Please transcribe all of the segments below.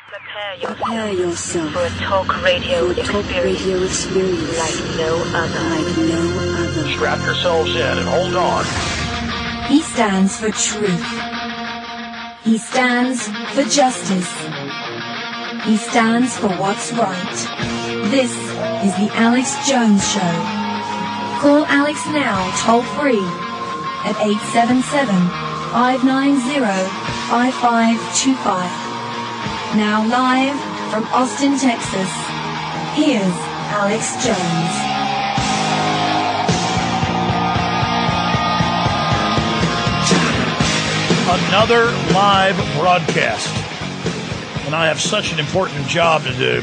Prepare yourself for a talk radio experience like no other. Strap yourselves in and hold on. He stands for truth. He stands for justice. He stands for what's right. This is the Alex Jones Show. Call Alex now, toll free, at 877-590-5525. Now live from Austin, Texas, here's Alex Jones. Another live broadcast. And I have such an important job to do.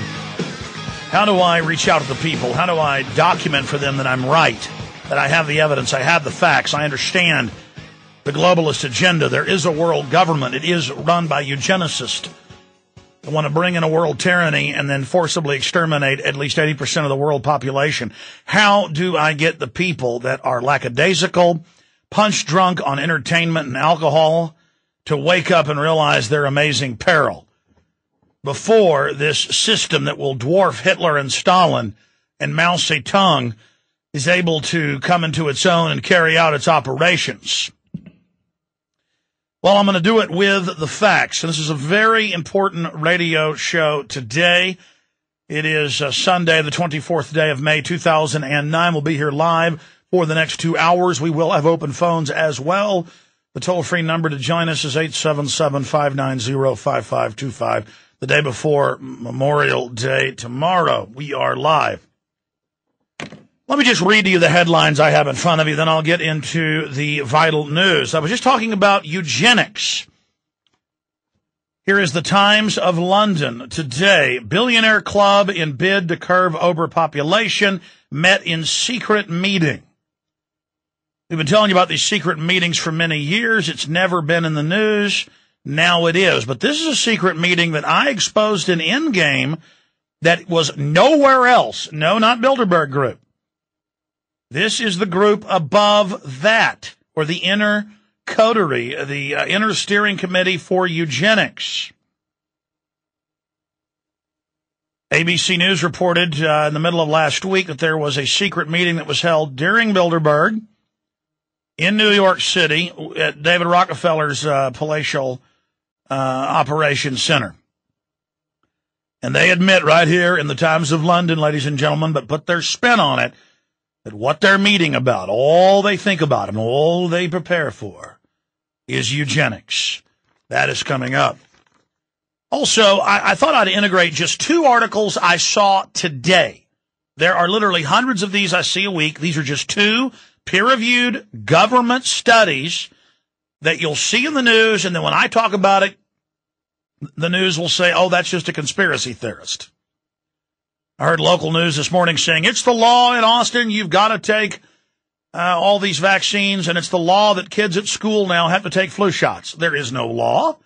How do I reach out to the people? How do I document for them that I'm right, that I have the evidence, I have the facts, I understand the globalist agenda? There is a world government. It is run by eugenicists. They want to bring in a world tyranny and then forcibly exterminate at least 80% of the world population. How do I get the people that are lackadaisical, punch drunk on entertainment and alcohol to wake up and realize their amazing peril before this system that will dwarf Hitler and Stalin and Mao Zedong is able to come into its own and carry out its operations? Well, I'm going to do it with the facts. And this is a very important radio show today. It is Sunday, the 24th day of May, 2009. We'll be here live for the next 2 hours. We will have open phones as well. The toll-free number to join us is 877-590-5525. The day before Memorial Day tomorrow, we are live. Let me just read to you the headlines I have in front of you, then I'll get into the vital news. I was just talking about eugenics. Here is the Times of London today. Billionaire club in bid to curb overpopulation met in secret meeting. We've been telling you about these secret meetings for many years. It's never been in the news. Now it is. But this is a secret meeting that I exposed in Endgame that was nowhere else. No, not Bilderberg Group. This is the group above that, or the inner coterie, the inner steering committee for eugenics. ABC News reported in the middle of last week that there was a secret meeting that was held during Bilderberg in New York City at David Rockefeller's palatial operations center. And they admit right here in the Times of London, ladies and gentlemen, but put their spin on it, that what they're meeting about, all they think about and all they prepare for is eugenics. That is coming up. Also, I thought I'd integrate just two articles I saw today. There are literally hundreds of these I see a week. These are just two peer-reviewed government studies that you'll see in the news, and then when I talk about it, the news will say, oh, that's just a conspiracy theorist. I heard local news this morning saying, it's the law in Austin, you've got to take all these vaccines, and it's the law that kids at school now have to take flu shots. There is no law.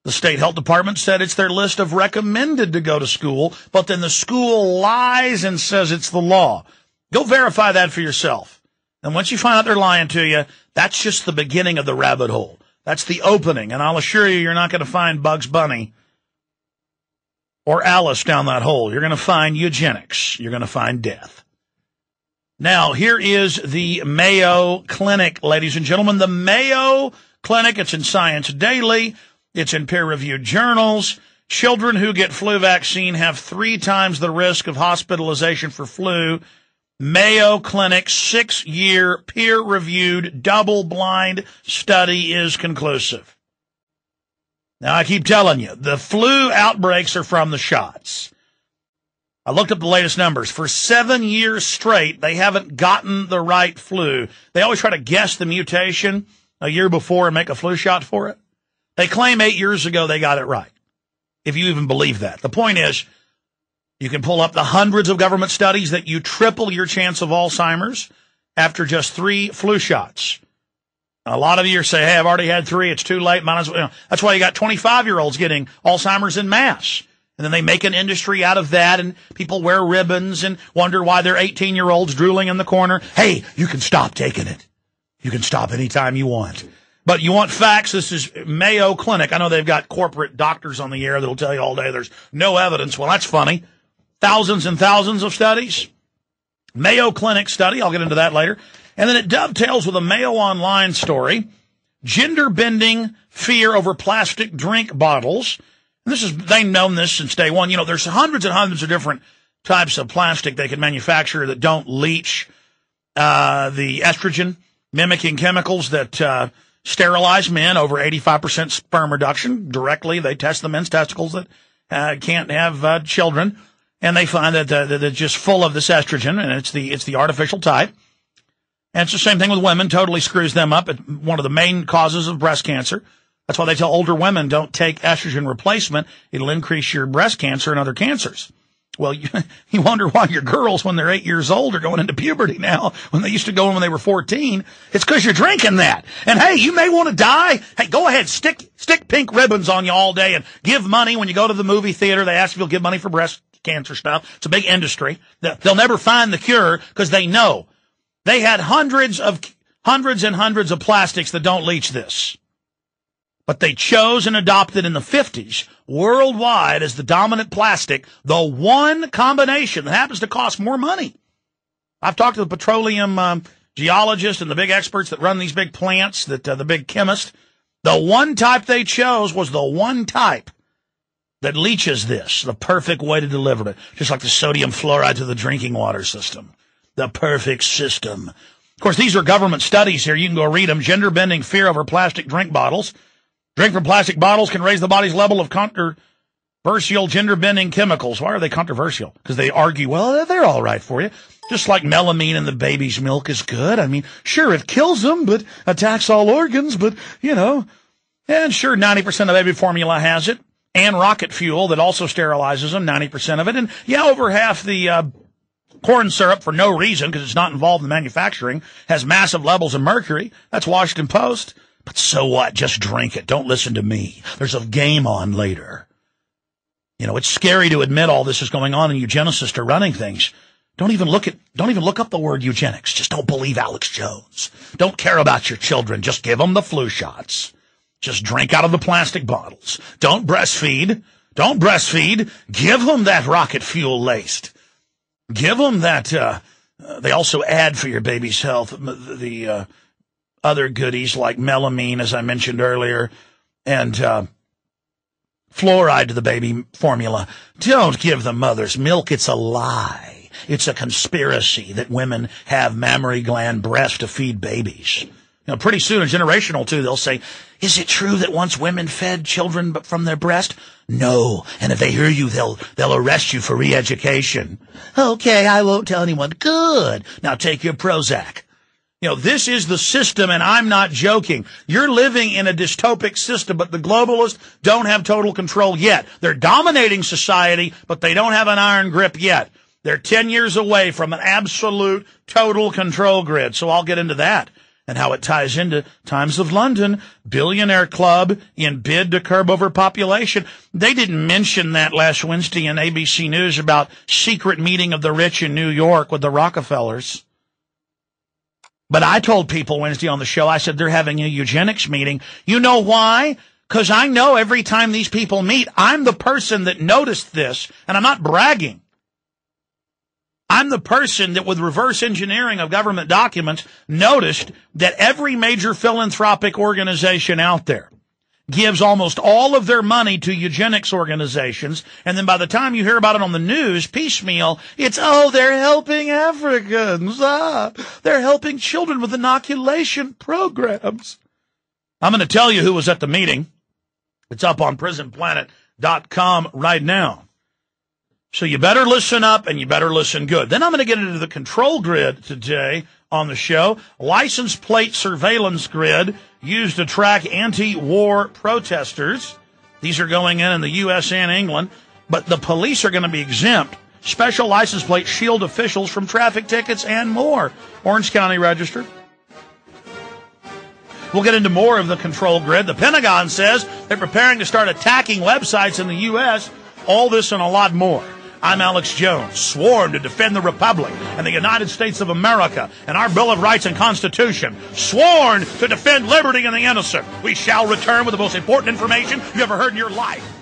The state health department said it's their list of recommended to go to school, but then the school lies and says it's the law. Go verify that for yourself. And once you find out they're lying to you, that's just the beginning of the rabbit hole. That's the opening, and I'll assure you, you're not going to find Bugs Bunny or Alice down that hole. You're going to find eugenics. You're going to find death. Now, here is the Mayo Clinic, ladies and gentlemen. The Mayo Clinic, it's in Science Daily. It's in peer-reviewed journals. Children who get flu vaccine have 3 times the risk of hospitalization for flu. Mayo Clinic 6-year peer-reviewed double-blind study is conclusive. Now, I keep telling you, the flu outbreaks are from the shots. I looked up the latest numbers. For 7 years straight, they haven't gotten the right flu. They always try to guess the mutation a year before and make a flu shot for it. They claim 8 years ago they got it right, if you even believe that. The point is, you can pull up the hundreds of government studies that you triple your chance of Alzheimer's after just 3 flu shots. A lot of you say, hey, I've already had 3. It's too late. Might as well. That's why you got 25-year-olds getting Alzheimer's en masse. And then they make an industry out of that, and people wear ribbons and wonder why they're 18-year-olds drooling in the corner. Hey, you can stop taking it. You can stop anytime you want. But you want facts? This is Mayo Clinic. I know they've got corporate doctors on the air that'll tell you all day there's no evidence. Well, that's funny. Thousands and thousands of studies. Mayo Clinic study. I'll get into that later. And then it dovetails with a Mayo Online story. Gender-bending fear over plastic drink bottles. And they've known this since day one. You know, there's hundreds and hundreds of different types of plastic they can manufacture that don't leach the estrogen, mimicking chemicals that sterilize men, over 85% sperm reduction. Directly, they test the men's testicles that can't have children, and they find that they're just full of this estrogen, and it's the artificial type. And it's the same thing with women, totally screws them up. It's one of the main causes of breast cancer. That's why they tell older women don't take estrogen replacement. It'll increase your breast cancer and other cancers. Well, you wonder why your girls, when they're 8 years old, are going into puberty now, when they used to go in when they were 14. It's because you're drinking that. And hey, you may want to die. Hey, go ahead, stick pink ribbons on you all day and give money when you go to the movie theater. They ask if you'll give money for breast cancer stuff. It's a big industry. They'll never find the cure because they know. They had hundreds and hundreds of plastics that don't leach this. But they chose and adopted in the 50s worldwide as the dominant plastic, the one combination that happens to cost more money. I've talked to the petroleum geologists and the big experts that run these big plants, the big chemists. The one type they chose was the one type that leaches this, the perfect way to deliver it, just like the sodium fluoride to the drinking water system. The perfect system. Of course, these are government studies here. You can go read them. Gender-bending fear over plastic drink bottles. Drink from plastic bottles can raise the body's level of controversial gender-bending chemicals. Why are they controversial? Because they argue, well, they're all right for you. Just like melamine in the baby's milk is good. I mean, sure, it kills them, but attacks all organs, but, you know. And sure, 90% of baby formula has it. And rocket fuel that also sterilizes them, 90% of it. And, yeah, over half the corn syrup, for no reason, because it's not involved in manufacturing, has massive levels of mercury. That's Washington Post. But so what? Just drink it. Don't listen to me. There's a game on later. You know, it's scary to admit all this is going on, and eugenicists are running things. Don't even look up the word eugenics. Just don't believe Alex Jones. Don't care about your children. Just give them the flu shots. Just drink out of the plastic bottles. Don't breastfeed. Don't breastfeed. Give them that rocket fuel laced. Give them that, they also add for your baby's health, the other goodies like melamine, as I mentioned earlier, and fluoride to the baby formula. Don't give the mother's milk. It's a lie. It's a conspiracy that women have mammary gland breast to feed babies. You know, pretty soon, a generation or two, they'll say, is it true that once women fed children from their breast? No. And if they hear you, they'll arrest you for re-education. Okay, I won't tell anyone. Good. Now take your Prozac. You know, this is the system, and I'm not joking. You're living in a dystopic system, but the globalists don't have total control yet. They're dominating society, but they don't have an iron grip yet. They're 10 years away from an absolute total control grid. So I'll get into that and how it ties into Times of London, billionaire club in bid to curb overpopulation. They didn't mention that last Wednesday in ABC News about secret meeting of the rich in New York with the Rockefellers. But I told people Wednesday on the show, I said they're having a eugenics meeting. You know why? Because I know every time these people meet, I'm the person that noticed this, and I'm not bragging. I'm the person that, with reverse engineering of government documents, noticed that every major philanthropic organization out there gives almost all of their money to eugenics organizations, and then by the time you hear about it on the news, piecemeal, it's, oh, they're helping Africans. They're helping children with inoculation programs. I'm going to tell you who was at the meeting. It's up on prisonplanet.com right now. So you better listen up and you better listen good. Then I'm going to get into the control grid today on the show. License plate surveillance grid used to track anti-war protesters. These are going in the U.S. and England, but the police are going to be exempt. Special license plate shield officials from traffic tickets and more. Orange County Register. We'll get into more of the control grid. The Pentagon says they're preparing to start attacking websites in the U.S. All this and a lot more. I'm Alex Jones, sworn to defend the Republic and the United States of America and our Bill of Rights and Constitution, sworn to defend liberty and the innocent. We shall return with the most important information you ever heard in your life.